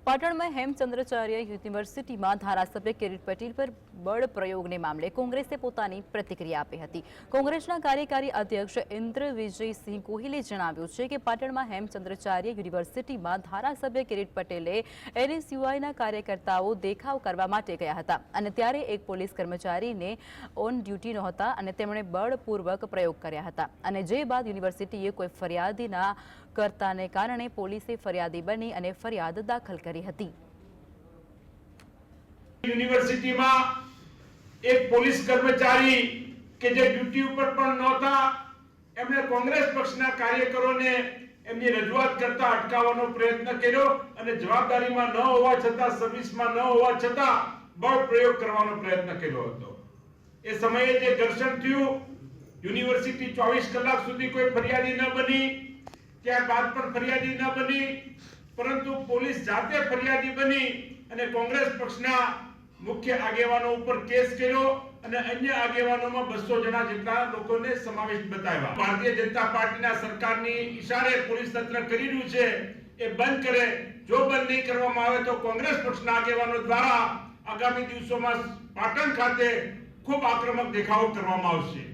પાટણમાં હેમચંદ્રાચાર્ય યુનિવર્સિટીમાં ધારાસભ્ય કિરીટ પટેલ પર બળ પ્રયોગને મામલે કોંગ્રેસે પોતાની પ્રતિક્રિયા આપી હતી। કોંગ્રેસના કાર્યકારી અધ્યક્ષ ઇન્દ્ર વિજયસિંહ ગોહિલે જણાવ્યું છે કે પાટણમાં હેમચંદ્રાચાર્ય યુનિવર્સિટીમાં ધારાસભ્ય કિરીટ પટેલે એનએસયુઆઈના કાર્યકર્તાઓ દેખાવ કરવા માટે ગયા હતા અને ત્યારે એક પોલીસ કર્મચારીને ઓન ડ્યુટી નહોતા અને તેમણે બળપૂર્વક પ્રયોગ કર્યા હતા અને જે બાદ યુનિવર્સિટીએ કોઈ ફરિયાદના કરતાને કારણે પોલીસે ફરિયાદી બની અને ફરિયાદ દાખલ કરી હતી। યુનિવર્સિટીમાં એક પોલીસ કર્મચારી કે જે ડ્યુટી ઉપર પણ નહોતા એમણે કોંગ્રેસ પક્ષના કાર્યકરોને એમની રજૂઆત કરતા અટકાવવાનો પ્રયત્ન કર્યો અને જવાબદારીમાં ન હોવા છતાં સર્વિસમાં ન હોવા છતાં બળ પ્રયોગ કરવાનો પ્રયત્ન કર્યો હતો। એ સમયે જે ઘર્ષણ થયું યુનિવર્સિટી 24 કલાક સુધી કોઈ ફરિયાદી ન બની, ત્યારબાદ પણ ફરિયાદી ન બની, પરંતુ પોલીસ જાતે ફરિયાદી બની અને કોંગ્રેસ પક્ષના મુખ્ય આગેવાનો ઉપર કેસ કર્યો અને અન્ય આગેવાનોમાં 200 જણા જેટલા લોકોને સમાવેશ બતાવ્યા। ભારતીય જનતા પાર્ટીના સરકારની ઈશારે પોલીસ તંત્ર કરી રહ્યું છે એ બંધ કરે। જો બંધ નહીં કરવામાં આવે તો કોંગ્રેસ પક્ષના આગેવાનો દ્વારા આગામી દિવસોમાં પાટણ ખાતે ખૂબ આક્રમક દેખાવો કરવામાં આવશે।